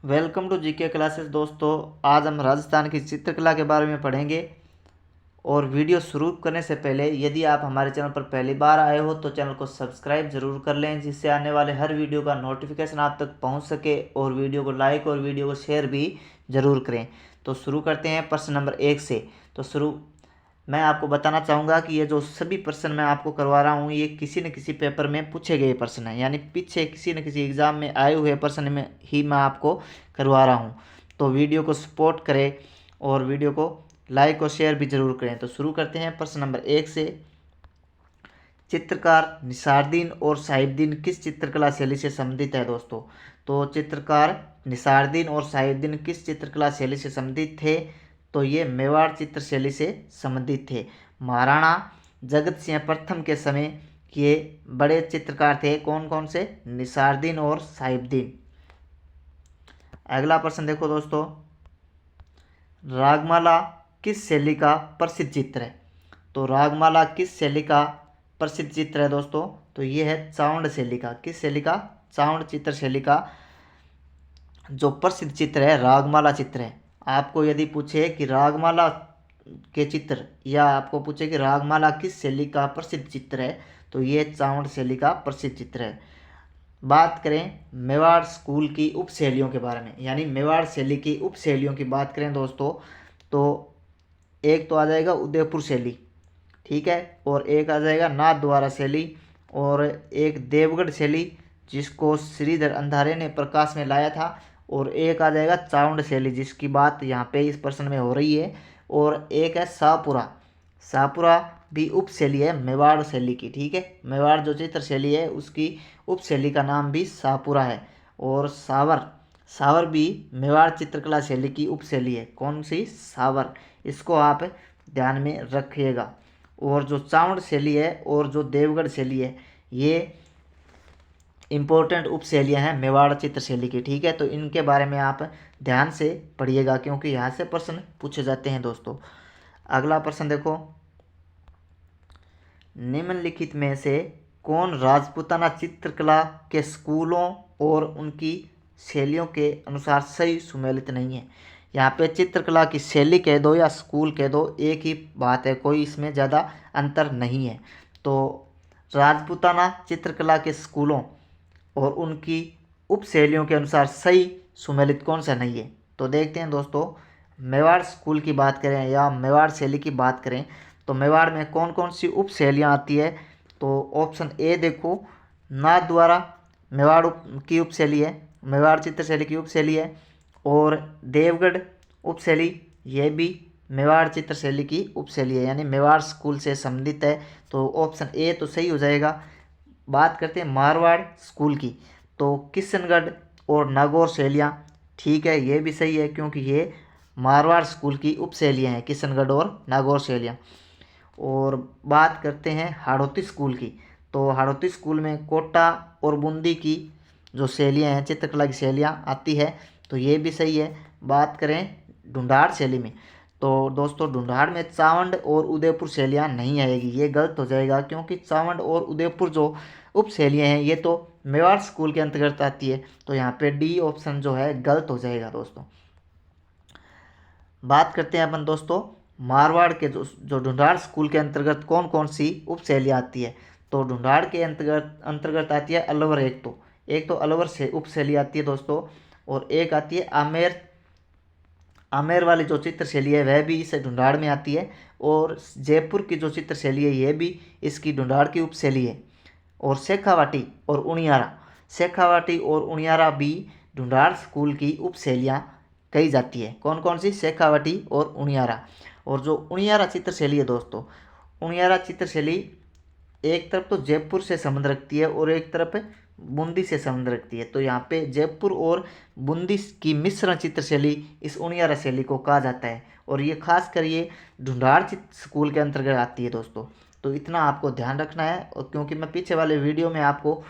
Welcome to GK classes दोस्तों। आज हम राजस्थान की चित्रकला के बारे में पढ़ेंगे। और वीडियो शुरू करने से पहले यदि आप हमारे चैनल पर पहली बार आए हो तो चैनल को सब्सक्राइब जरूर कर लें, जिससे आने वाले हर वीडियो का नोटिफिकेशन आप तक पहुंच सके। और वीडियो को लाइक और वीडियो को शेयर भी ज़रूर करें। तो शुरू करते हैं प्रश्न नंबर 1 से। तो मैं आपको बताना चाहूँगा कि ये जो सभी प्रश्न मैं आपको करवा रहा हूँ, ये किसी न किसी पेपर में पूछे गए प्रश्न हैं, यानी पीछे किसी न किसी एग्ज़ाम में आए हुए प्रश्न में ही मैं आपको करवा रहा हूँ। तो वीडियो को सपोर्ट करें और वीडियो को लाइक और शेयर भी ज़रूर करें। तो शुरू करते हैं प्रश्न नंबर 1 से। चित्रकार निसारदीन और साहिबदीन किस चित्रकला शैली से संबंधित है दोस्तों? तो चित्रकार निसारदीन और साहिबदीन किस चित्रकला शैली से संबंधित थे? तो ये मेवाड़ चित्र शैली से संबंधित थे। महाराणा जगत सिंह प्रथम के समय के बड़े चित्रकार थे कौन कौन से? निसारदीन और साहिबदीन। अगला प्रश्न देखो दोस्तों, रागमाला किस शैली का प्रसिद्ध चित्र है? तो रागमाला किस शैली का प्रसिद्ध चित्र है दोस्तों? तो ये है चावंड शैली का। किस शैली का? चावंड चित्र शैली का जो प्रसिद्ध चित्र है रागमाला चित्र है। आपको यदि पूछे कि रागमाला के चित्र, या आपको पूछे कि रागमाला किस शैली का प्रसिद्ध चित्र है, तो ये चावंड शैली का प्रसिद्ध चित्र है। बात करें मेवाड़ स्कूल की उप शैलियों के बारे में, यानी मेवाड़ शैली की उप शैलियों की बात करें दोस्तों, तो एक तो आ जाएगा उदयपुर शैली, ठीक है, और एक आ जाएगा नाथद्वारा शैली, और एक देवगढ़ शैली जिसको श्रीधर अंधारे ने प्रकाश में लाया था, और एक आ जाएगा चावंड शैली जिसकी बात यहाँ पे इस प्रश्न में हो रही है, और एक है शाहपुरा। शाहपुरा भी उप शैली है मेवाड़ शैली की, ठीक है। मेवाड़ जो चित्र शैली है उसकी उप शैली का नाम भी शाहपुरा है। और सावर, सावर भी मेवाड़ चित्रकला शैली की उप शैली है। कौन सी? सावर। इसको आप ध्यान में रखिएगा। और जो चावंड शैली है और जो देवगढ़ शैली है, ये इम्पोर्टेंट उप शैलियाँ हैं मेवाड़ चित्र शैली की, ठीक है। तो इनके बारे में आप ध्यान से पढ़िएगा क्योंकि यहाँ से प्रश्न पूछे जाते हैं दोस्तों। अगला प्रश्न देखो, निम्नलिखित में से कौन राजपूताना चित्रकला के स्कूलों और उनकी शैलियों के अनुसार सही सुमेलित नहीं है? यहाँ पे चित्रकला की शैली कह दो या स्कूल कह दो, एक ही बात है, कोई इसमें ज़्यादा अंतर नहीं है। तो राजपूताना चित्रकला के स्कूलों और उनकी उप शैलियों के अनुसार सही सुमेलित कौन सा नहीं है? तो देखते हैं दोस्तों, मेवाड़ स्कूल की बात करें या मेवाड़ शैली की बात करें तो मेवाड़ में कौन कौन सी उप शैलियाँ आती है? तो ऑप्शन ए देखो, नाथद्वारा मेवाड़ की उप शैली है, मेवाड़ चित्र शैली की उप शैली है। और देवगढ़ उप शैली, यह भी मेवाड़ चित्र शैली की उप शैली है, यानी मेवाड़ स्कूल से संबंधित है। तो ऑप्शन ए तो सही हो जाएगा। बात करते हैं मारवाड़ स्कूल की, तो किशनगढ़ और नागौर शैलियाँ, ठीक है, ये भी सही है क्योंकि ये मारवाड़ स्कूल की उप शैलियाँ हैं, किशनगढ़ और नागौर शैलियाँ। और बात करते हैं हाड़ौती स्कूल की, तो हाड़ौती स्कूल में कोटा और बूंदी की जो शैलियाँ हैं, चित्रकला की शैलियाँ आती है, तो ये भी सही है। बात करें ढूंढाड़ शैली में, तो दोस्तों ढूंढाड़ में चावंड और उदयपुर शैलियाँ नहीं आएगी, ये गलत हो जाएगा क्योंकि चावंड और उदयपुर जो उप शैलियाँ हैं ये तो मेवाड़ स्कूल के अंतर्गत आती है। तो यहाँ पे डी ऑप्शन जो है गलत हो जाएगा दोस्तों। बात करते हैं अपन दोस्तों मारवाड़ के जो ढूंढाड़ स्कूल के अंतर्गत कौन कौन सी उप शैलियाँ आती है? तो ढूंढाड़ के अंतर्गत अंतर्गत आती है अलवर, एक तो अलवर से उप शैली आती है दोस्तों, और एक आती है आमेर। आमेर वाली जो चित्र शैली है वह भी इस ढूंढाड़ में आती है। और जयपुर की जो चित्र शैली है ये भी इसकी ढूंढाड़ की उप शैली है। और शेखावाटी और उनियारा, शेखावाटी और उनियारा भी ढूंढाड़ स्कूल की उप शैलियाँ कही जाती है। कौन कौन सी? शेखावाटी और उनियारा। और जो उनियारा चित्र शैली है दोस्तों, उनियारा चित्र शैली एक तरफ तो जयपुर से संबंध रखती है और एक तरफ बूंदी से संबंध रखती है। तो यहाँ पे जयपुर और बूंदी की मिश्रण चित्र शैली इस उनियारा शैली को कहा जाता है, और ये खास कर ये ढूंढाड़ चित्र स्कूल के अंतर्गत आती है दोस्तों। तो इतना आपको ध्यान रखना है, और क्योंकि मैं पीछे वाले वीडियो में आपको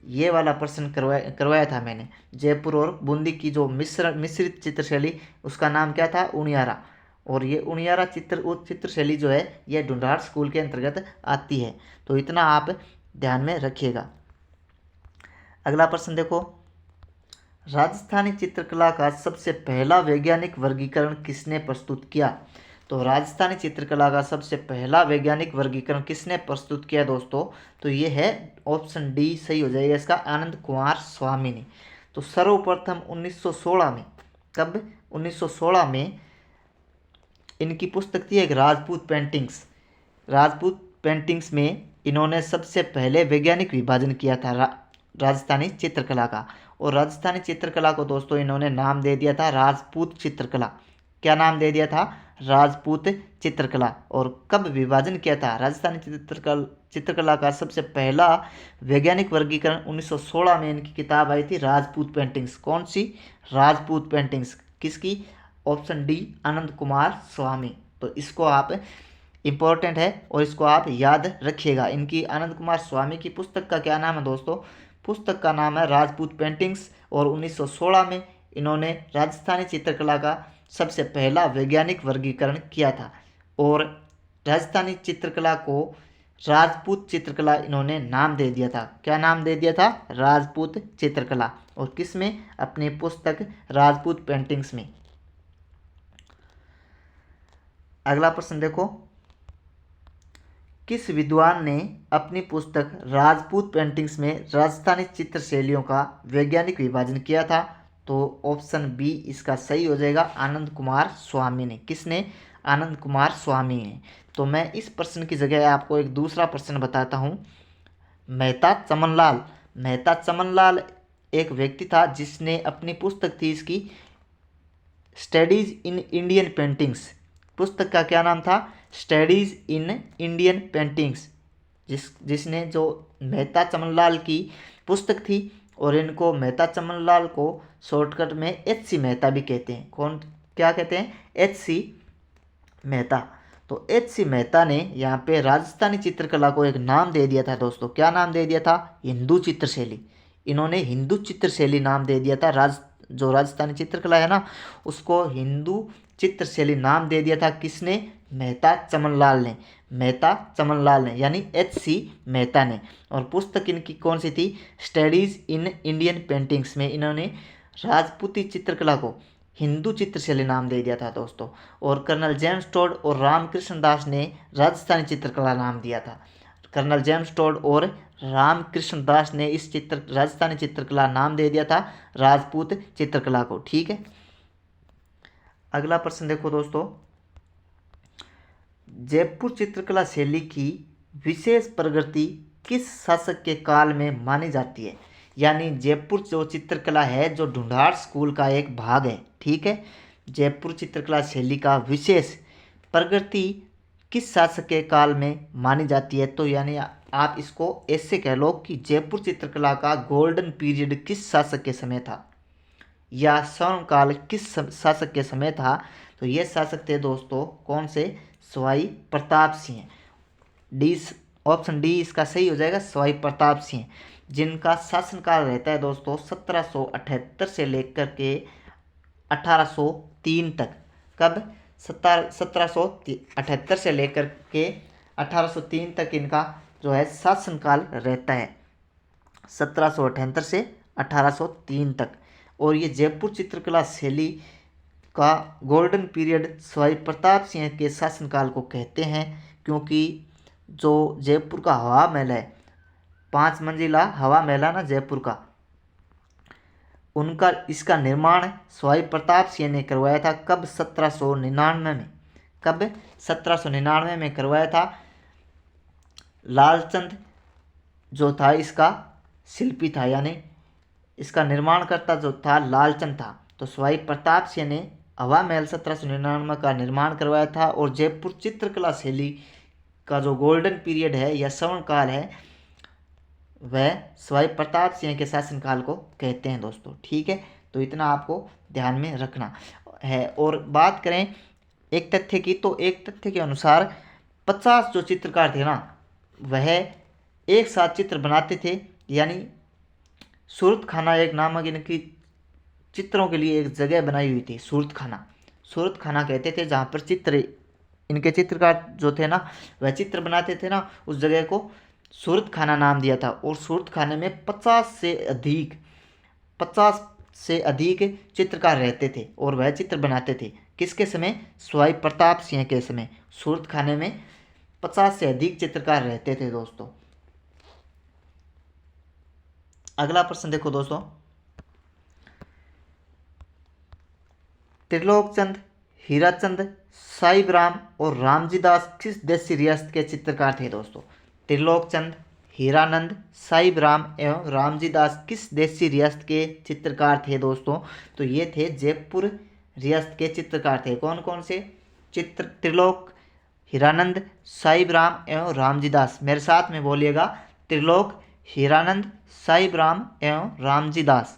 ये वाला प्रश्न करवाया था मैंने, जयपुर और बूंदी की जो मिश्रित चित्र शैली, उसका नाम क्या था? उनियारा। और ये उनियारा चित्र शैली जो है ये ढूंढाड़ स्कूल के अंतर्गत आती है। तो इतना आप ध्यान में रखिएगा। अगला प्रश्न देखो, राजस्थानी चित्रकला का सबसे पहला वैज्ञानिक वर्गीकरण किसने प्रस्तुत किया? तो राजस्थानी चित्रकला का सबसे पहला वैज्ञानिक वर्गीकरण किसने प्रस्तुत किया दोस्तों? तो ये है ऑप्शन डी सही हो जाएगा इसका, आनंद कुमार स्वामी ने। तो सर्वप्रथम 1916 में, कब? 1916 में इनकी पुस्तक थी एक राजपूत पेंटिंग्स। राजपूत पेंटिंग्स में इन्होंने सबसे पहले वैज्ञानिक विभाजन किया था राजस्थानी चित्रकला का। और राजस्थानी चित्रकला को दोस्तों इन्होंने नाम दे दिया था राजपूत चित्रकला। क्या नाम दे दिया था? राजपूत चित्रकला। और कब विभाजन किया था? राजस्थानी चित्रकला का सबसे पहला वैज्ञानिक वर्गीकरण 1916 में इनकी किताब आई थी राजपूत पेंटिंग्स। कौन सी? राजपूत पेंटिंग्स। किसकी? ऑप्शन डी, आनंद कुमार स्वामी। तो इसको आप इम्पोर्टेंट है और इसको आप याद रखिएगा। इनकी आनंद कुमार स्वामी की पुस्तक का क्या नाम है दोस्तों? पुस्तक का नाम है राजपूत पेंटिंग्स। और 1916 में इन्होंने राजस्थानी चित्रकला का सबसे पहला वैज्ञानिक वर्गीकरण किया था। और राजस्थानी चित्रकला को राजपूत चित्रकला इन्होंने नाम दे दिया था। क्या नाम दे दिया था? राजपूत चित्रकला। और किस में? अपनी पुस्तक राजपूत पेंटिंग्स में। अगला प्रश्न देखो, किस विद्वान ने अपनी पुस्तक राजपूत पेंटिंग्स में राजस्थानी चित्र शैलियों का वैज्ञानिक विभाजन किया था? तो ऑप्शन बी इसका सही हो जाएगा, आनंद कुमार स्वामी ने। किसने? आनंद कुमार स्वामी ने। तो मैं इस प्रश्न की जगह आपको एक दूसरा प्रश्न बताता हूँ। मेहता चमनलाल, मेहता चमनलाल एक व्यक्ति था जिसने अपनी पुस्तक थी इसकी स्टडीज इन इंडियन पेंटिंग्स। पुस्तक का क्या नाम था? Studies in Indian paintings. जिसने जो मेहता चमनलाल की पुस्तक थी, और इनको मेहता चमनलाल को शॉर्टकट में एच.सी. मेहता भी कहते हैं। कौन? क्या कहते हैं? एच.सी. मेहता। तो एच.सी. मेहता ने यहाँ पे राजस्थानी चित्रकला को एक नाम दे दिया था दोस्तों। क्या नाम दे दिया था? हिंदू चित्रशैली। इन्होंने हिंदू चित्रशैली नाम दे दिया था। जो राजस्थानी चित्रकला है ना, उसको हिंदू चित्रशैली नाम दे दिया था। किसने? मेहता चमनलाल ने। मेहता चमनलाल ने यानी एच.सी. मेहता ने। और पुस्तक इनकी कौन सी थी? स्टडीज इन इंडियन पेंटिंग्स में इन्होंने राजपूती चित्रकला को हिंदू चित्रशैली नाम दे दिया था दोस्तों। और कर्नल जेम्स टोड और रामकृष्ण दास ने राजस्थानी चित्रकला नाम दिया था। कर्नल जेम्स टोड और रामकृष्ण दास ने इस राजस्थानी चित्रकला नाम दे दिया था राजपूत चित्रकला को। ठीक है। अगला प्रश्न देखो दोस्तों, जयपुर चित्रकला शैली की विशेष प्रगति किस शासक के काल में मानी जाती है? यानी जयपुर जो चित्रकला है, जो ढूंढाड़ स्कूल का एक भाग है। ठीक है। जयपुर चित्रकला शैली का विशेष प्रगति किस शासक के काल में मानी जाती है? तो यानी आप इसको ऐसे कह लो कि जयपुर चित्रकला का गोल्डन पीरियड किस शासक के समय था, या स्वर्णकाल किस शासक के समय था? तो ये शासक थे दोस्तों कौन से? Sawai Pratap Singh. D, option D इसका सही हो जाएगा, सवाई प्रताप सिंह, जिनका शासनकाल रहता है दोस्तों 1778 से लेकर के 1803 तक। कब? 1778 से लेकर के 1803 तक इनका जो है शासनकाल रहता है, 1778 से 1803 तक। और ये जयपुर चित्रकला शैली का गोल्डन पीरियड सवाई प्रताप सिंह के शासनकाल को कहते हैं, क्योंकि जो जयपुर का हवा महल है, 5 मंजिला हवा महल है ना जयपुर का, उनका इसका निर्माण सवाई प्रताप सिंह ने करवाया था। कब? 1799 में। कब? 1799 में करवाया था। लालचंद जो था इसका शिल्पी था, यानी इसका निर्माणकर्ता जो था लालचंद था। तो सवाई प्रताप सिंह ने हवा महल 1799 का निर्माण करवाया था। और जयपुर चित्रकला शैली का जो गोल्डन पीरियड है या स्वर्णकाल है, वह सवाई प्रताप सिंह के शासनकाल को कहते हैं दोस्तों। ठीक है। तो इतना आपको ध्यान में रखना है। और बात करें एक तथ्य की, तो एक तथ्य के अनुसार 50 जो चित्रकार थे ना, वह एक साथ चित्र बनाते थे। यानी सूरत खाना एक नामक इनकी चित्रों के लिए एक जगह बनाई हुई थी, सूरत खाना। सूरत खाना कहते थे, जहाँ पर चित्र इनके चित्रकार जो थे ना, वह चित्र बनाते थे ना, उस जगह को सूरत खाना नाम दिया था। और सूरत खाने में 50 से अधिक 50 से अधिक चित्रकार रहते थे और वह चित्र बनाते थे। किसके समय? स्वाई प्रताप सिंह के समय सूरत खाने में 50 से अधिक चित्रकार रहते थे दोस्तों। अगला प्रश्न देखो दोस्तों, त्रिलोकचंद, हीराचंद, साहिब राम और रामजी दास किस देशी रियासत के चित्रकार थे दोस्तों? त्रिलोकचंद, हीरानंद, साहिब राम एवं रामजी दास किस देशी रियासत के चित्रकार थे दोस्तों? तो ये थे जयपुर रियासत के चित्रकार थे। कौन कौन से? त्रिलोक, हीरानंद, साहिब राम एवं रामजी दास। मेरे साथ में बोलिएगा, त्रिलोक, हीरानंद, साहिब राम एवं रामजी दास।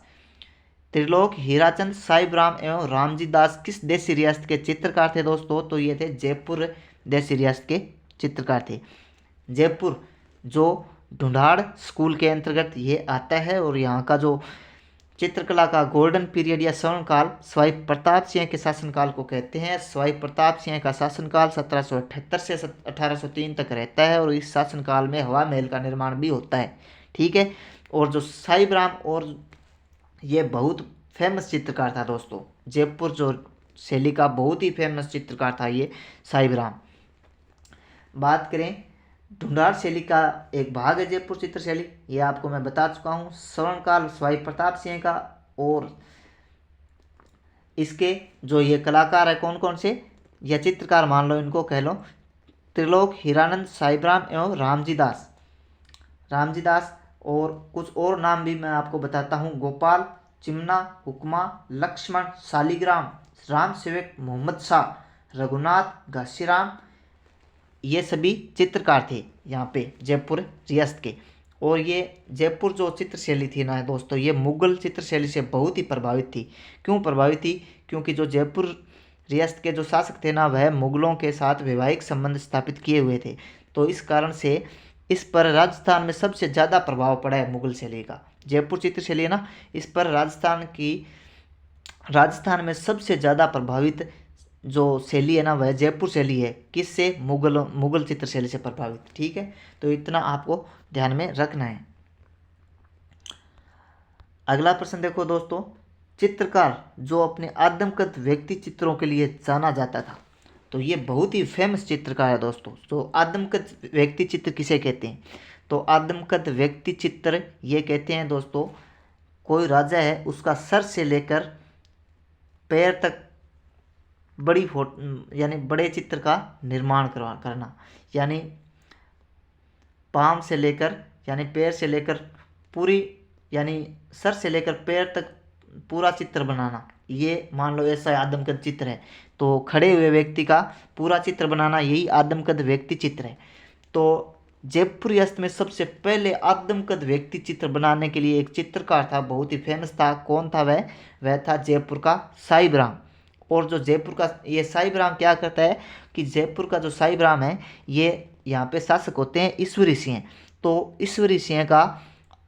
त्रिलोक, हीराचंद, साहिब राम एवं रामजी दास किस देशी रियासत के चित्रकार थे दोस्तों? तो ये थे जयपुर देशी रियासत के चित्रकार थे। जयपुर जो ढूंढाड़ स्कूल के अंतर्गत ये आता है और यहाँ का जो चित्रकला का गोल्डन पीरियड या स्वर्णकाल स्वाई प्रताप सिंह के शासनकाल को कहते हैं। स्वाई प्रताप सिंह का शासनकाल 1778 से 1803 तक रहता है और इस शासनकाल में हवा महल का निर्माण भी होता है। ठीक है। और जो साहिब राम, और ये बहुत फेमस चित्रकार था दोस्तों, जयपुर जो शैली का बहुत ही फेमस चित्रकार था ये साहिब राम। बात करें ढूंढाड़ शैली का एक भाग है जयपुर चित्र शैली, ये आपको मैं बता चुका हूँ। स्वर्णकाल स्वाई प्रताप सिंह का, और इसके जो ये कलाकार है कौन कौन से, या चित्रकार मान लो इनको, कह लो त्रिलोक, हीरानंद, साहिब राम एवं रामजी दास। रामजी दास और कुछ और नाम भी मैं आपको बताता हूँ, गोपाल, चिमना, हुक्मा, लक्ष्मण, शालिग्राम, राम सेवक, मोहम्मद शाह, रघुनाथ, घासीराम, ये सभी चित्रकार थे यहाँ पे जयपुर रियासत के। और ये जयपुर जो चित्र शैली थी ना दोस्तों, ये मुगल चित्र शैली से बहुत ही प्रभावित थी। क्यों प्रभावित थी? क्योंकि जो जयपुर रियासत के जो शासक थे ना, वह मुगलों के साथ वैवाहिक संबंध स्थापित किए हुए थे। तो इस कारण से इस पर राजस्थान में सबसे ज़्यादा प्रभाव पड़ा है मुगल शैली का। जयपुर चित्र शैली है ना, इस पर राजस्थान में सबसे ज़्यादा प्रभावित जो शैली है ना, वह जयपुर शैली है। किससे? मुगल चित्र शैली से प्रभावित। ठीक है, तो इतना आपको ध्यान में रखना है। अगला प्रश्न देखो दोस्तों, चित्रकार जो अपने आदमकद व्यक्ति चित्रों के लिए जाना जाता था, तो ये बहुत ही फेमस चित्रकार है दोस्तों। तो आदमकद व्यक्ति चित्र किसे कहते हैं? तो आदमकद व्यक्ति चित्र ये कहते हैं दोस्तों, कोई राजा है उसका सर से लेकर पैर तक बड़ी फोटो यानी बड़े चित्र का निर्माण करना, यानी पाँव से लेकर यानी पैर से लेकर पूरी यानी सर से लेकर पैर तक पूरा चित्र बनाना, ये मान लो ऐसा आदमकद चित्र है। तो खड़े हुए व्यक्ति का पूरा चित्र बनाना, यही आदमकद व्यक्ति चित्र है। तो जयपुर रियासत में सबसे पहले आदमकद व्यक्ति चित्र बनाने के लिए एक चित्रकार था, बहुत ही फेमस था। कौन था वह? वह था जयपुर का साहिब राम। और जो जयपुर का ये साहिब राम क्या करता है कि जयपुर का जो साहिब राम है, ये यहाँ पे शासक होते हैं ईश्वरी सिंह। तो ईश्वरी सिंह का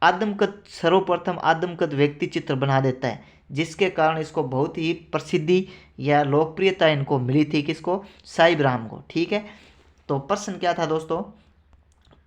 आदमकद सर्वप्रथम आदमकद व्यक्ति चित्र बना देता है, जिसके कारण इसको बहुत ही प्रसिद्धि या लोकप्रियता इनको मिली थी। किसको? साहिब राम को। ठीक है, तो प्रश्न क्या था दोस्तों?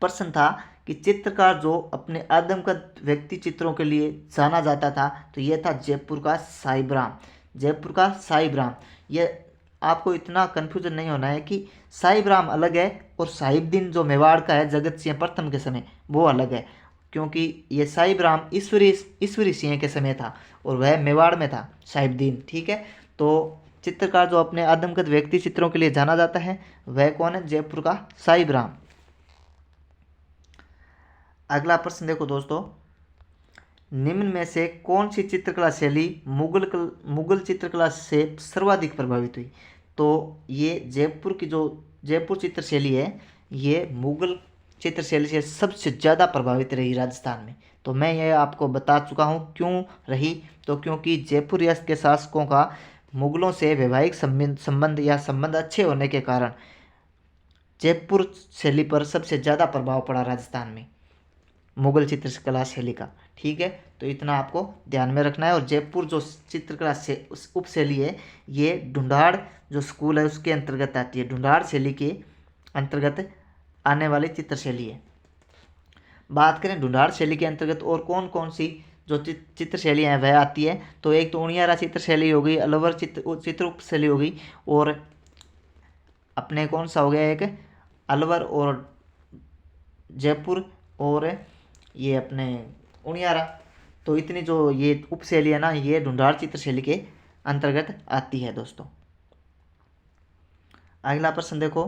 प्रश्न था कि चित्रकार जो अपने आदमकद व्यक्ति चित्रों के लिए जाना जाता था, तो यह था जयपुर का साहिब राम। जयपुर का साहिब राम, ये आपको इतना कन्फ्यूजन नहीं होना है कि साहिब राम अलग है और साहिबदीन जो मेवाड़ का है जगत सिंह प्रथम के समय, वो अलग है। क्योंकि ये साहिब राम ईश्वरी सिंह के समय था और वह मेवाड़ में था साहिबदीन। ठीक है, तो चित्रकार जो अपने आदमकद व्यक्ति चित्रों के लिए जाना जाता है वह कौन है? जयपुर का साहिब राम। अगला प्रश्न देखो दोस्तों, निम्न में से कौन सी चित्रकला शैली मुगल चित्रकला से सर्वाधिक प्रभावित हुई? तो ये जयपुर चित्र शैली है, ये मुगल चित्र शैली से सबसे ज़्यादा प्रभावित रही राजस्थान में। तो मैं ये आपको बता चुका हूँ क्यों रही। तो क्योंकि जयपुर रियासत के शासकों का मुगलों से वैवाहिक संबंध अच्छे होने के कारण जयपुर शैली पर सबसे ज़्यादा प्रभाव पड़ा राजस्थान में मुगल चित्रकला शैली का। ठीक है, तो इतना आपको ध्यान में रखना है। और जयपुर जो चित्रकला से उप शैली है, ये ढूंढाड़ जो स्कूल है उसके अंतर्गत आती है। ढूंढाड़ शैली के अंतर्गत आने वाली चित्र शैली है। बात करें ढूंढाड़ शैली के अंतर्गत और कौन कौन सी जो चित्र शैलियाँ हैं वह आती है। तो एक तो उनियारा चित्र शैली हो गई, अलवर चित्र उप शैली हो गई, और अपने कौन सा हो गया एक अलवर और जयपुर और ये अपने उनियारा। तो इतनी जो ये उप शैली है ना, ये ढूंढाड़ चित्र शैली के अंतर्गत आती है दोस्तों। अगला प्रश्न देखो,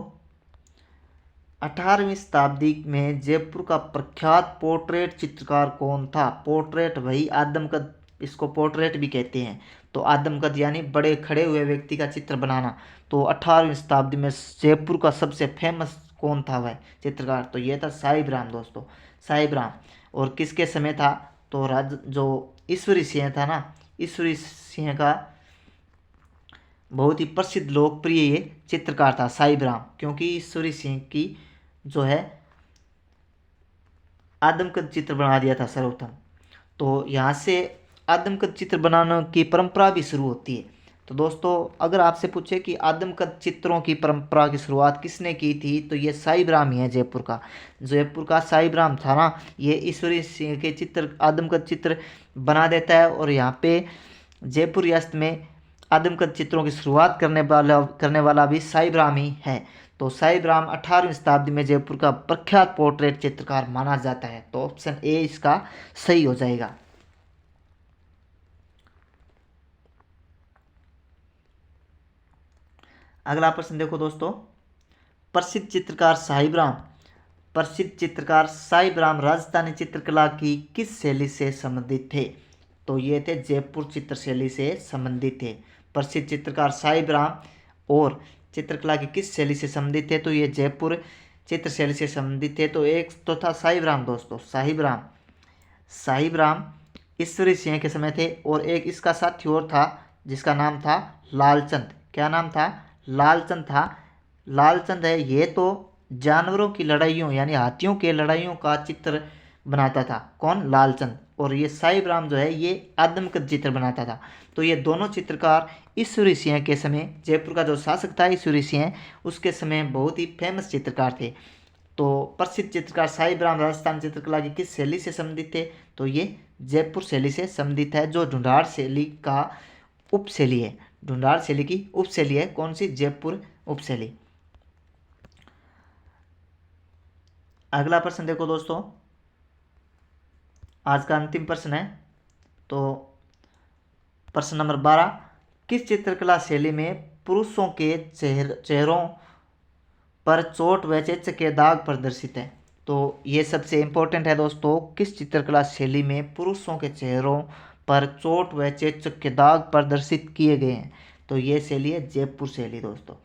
18वीं शताब्दी में जयपुर का प्रख्यात पोर्ट्रेट चित्रकार कौन था? पोर्ट्रेट वही आदमकद, इसको पोर्ट्रेट भी कहते हैं। तो आदमकद यानी बड़े खड़े हुए व्यक्ति का चित्र बनाना। तो 18वीं शताब्दी में जयपुर का सबसे फेमस कौन था वह चित्रकार? तो ये था साहिब राम दोस्तों, साहिब राम। और किसके समय था? तो जो ईश्वरी सिंह था ना, ईश्वरी सिंह का बहुत ही प्रसिद्ध लोकप्रिय ये चित्रकार था साहिब राम, क्योंकि ईश्वरी सिंह की जो है आदमकद चित्र बना दिया था सर्वप्रथम। तो यहाँ से आदमकद चित्र बनाने की परंपरा भी शुरू होती है। तो दोस्तों अगर आपसे पूछे कि आदमकद चित्रों की परंपरा की शुरुआत किसने की थी, तो ये साहिब राम ही है जयपुर का। जयपुर का साहिब राम था ना, ये ईश्वरी सिंह के चित्र आदमकद चित्र बना देता है, और यहाँ पे जयपुर रियासत में आदमकद चित्रों की शुरुआत करने वाला भी साहिब राम ही है। तो साहिब राम 18वीं शताब्दी में जयपुर का प्रख्यात पोर्ट्रेट चित्रकार माना जाता है। तो ऑप्शन ए इसका सही हो जाएगा। अगला प्रश्न देखो दोस्तों, प्रसिद्ध चित्रकार साहिब राम, प्रसिद्ध चित्रकार साहिब राम राजस्थानी चित्रकला की किस शैली से संबंधित थे? तो ये थे जयपुर चित्र शैली से संबंधित थे। प्रसिद्ध चित्रकार साहिब राम और चित्रकला की किस शैली से संबंधित थे? तो ये जयपुर चित्र शैली से संबंधित थे। तो एक तो था साहिब राम दोस्तों, साहिब राम ईश्वरी सिंह के समय थे, और एक इसका साथी और था जिसका नाम था लालचंद। क्या नाम था? लालचंद था। लालचंद है ये तो जानवरों की लड़ाइयों यानी हाथियों के लड़ाइयों का चित्र बनाता था। कौन? लालचंद। और ये साहिब राम जो है ये आदमकद चित्र बनाता था। तो ये दोनों चित्रकार ईश्वरी सिंह के समय, जयपुर का जो शासक था ईश्वरी सिंह, उसके समय बहुत ही फेमस चित्रकार थे। तो प्रसिद्ध चित्रकार साहिब राम राजस्थान चित्रकला की किस शैली से संबंधित थे? तो ये जयपुर शैली से संबंधित है, जो ढूंढाड़ शैली का उपशैली है। ढूंढाड़ शैली की उपशैली है कौन सी? जयपुर उपशैली। अगला प्रश्न देखो दोस्तों, आज का अंतिम प्रश्न है। तो प्रश्न नंबर 12, किस चित्रकला शैली में पुरुषों के चेहरों पर चोट व चेचक के दाग प्रदर्शित है? तो ये सबसे इम्पोर्टेंट है दोस्तों, किस चित्रकला शैली में पुरुषों के चेहरों पर चोट व चेचक के दाग प्रदर्शित किए गए हैं? तो ये शैली है जयपुर शैली दोस्तों।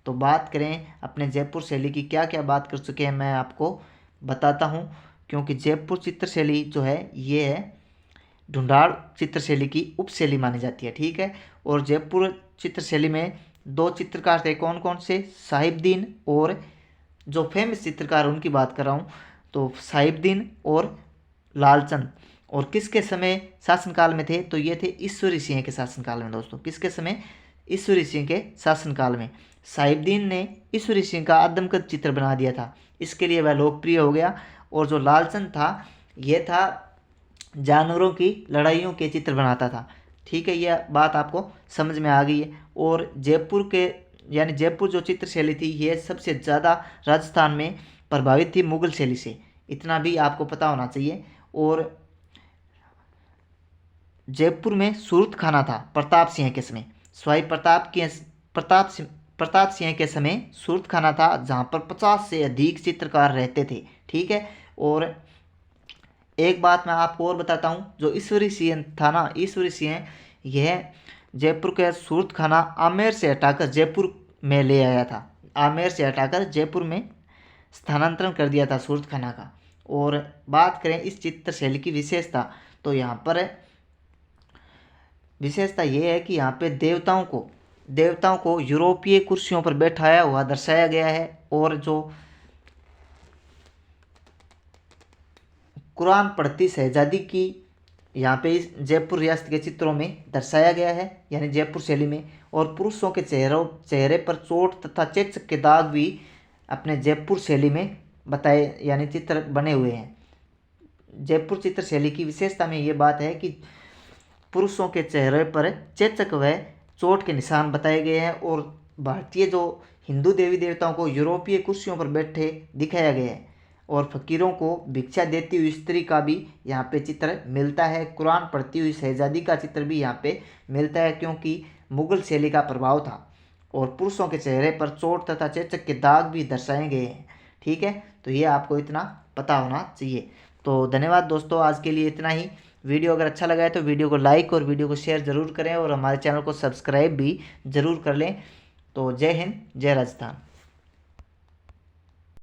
तो बात करें अपने जयपुर शैली की, क्या क्या बात कर चुके हैं मैं आपको बताता हूँ, क्योंकि जयपुर चित्र शैली जो है ये है ढूंढाड़ चित्र शैली की उपशैली मानी जाती है, ठीक है। और जयपुर चित्र शैली में दो चित्रकार थे, कौन कौन से? साहिबदीन और जो फेमस चित्रकार उनकी बात कर रहा हूँ, तो साहिबदीन और लालचंद। और किसके समय शासनकाल में थे? तो ये थे ईश्वरी सिंह के शासनकाल में दोस्तों। किसके समय? ईश्वरी सिंह के शासनकाल में। साहिबदीन ने ईश्वरी सिंह का आदमकद चित्र बना दिया था, इसके लिए वह लोकप्रिय हो गया। और जो लालचंद था ये था जानवरों की लड़ाइयों के चित्र बनाता था, ठीक है। यह बात आपको समझ में आ गई है। और जयपुर के यानी जयपुर जो चित्र शैली थी ये सबसे ज़्यादा राजस्थान में प्रभावित थी मुगल शैली से, इतना भी आपको पता होना चाहिए। और जयपुर में सूरत खाना था प्रताप सिंह के समय, स्वाई प्रताप सिंह के समय सूरत खाना था, जहाँ पर 50 से अधिक चित्रकार रहते थे, ठीक है। और एक बात मैं आपको और बताता हूँ, जो ईश्वरी सिंह था ना, ईश्वरी सिंह यह जयपुर के सूरत खाना आमेर से हटाकर जयपुर में ले आया था। आमेर से हटाकर जयपुर में स्थानांतरण कर दिया था सूरत खाना का। और बात करें इस चित्र शैली की विशेषता, तो यहाँ पर विशेषता ये है कि यहाँ पे देवताओं को यूरोपीय कुर्सियों पर बैठाया हुआ दर्शाया गया है। और जो कुरान पढ़ती शहजादी की यहाँ पे इस जयपुर रियासत के चित्रों में दर्शाया गया है, यानी जयपुर शैली में। और पुरुषों के चेहरे पर चोट तथा चेचक के दाग भी अपने जयपुर शैली में बताए यानी चित्र बने हुए हैं। जयपुर चित्र शैली की विशेषता में ये बात है कि पुरुषों के चेहरे पर चेचक व चोट के निशान बताए गए हैं और भारतीय जो हिंदू देवी देवताओं को यूरोपीय कुर्सियों पर बैठे दिखाया गया है और फकीरों को भिक्षा देती हुई स्त्री का भी यहाँ पे चित्र मिलता है। कुरान पढ़ती हुई शहजादी का चित्र भी यहाँ पे मिलता है, क्योंकि मुगल शैली का प्रभाव था। और पुरुषों के चेहरे पर चोट तथा चेचक के दाग भी दर्शाए गए हैं। ठीक है, तो ये आपको इतना पता होना चाहिए। तो धन्यवाद दोस्तों, आज के लिए इतना ही। वीडियो अगर अच्छा लगा है तो वीडियो को लाइक और वीडियो को शेयर ज़रूर करें और हमारे चैनल को सब्सक्राइब भी ज़रूर कर लें। तो जय हिंद, जय राजस्थान।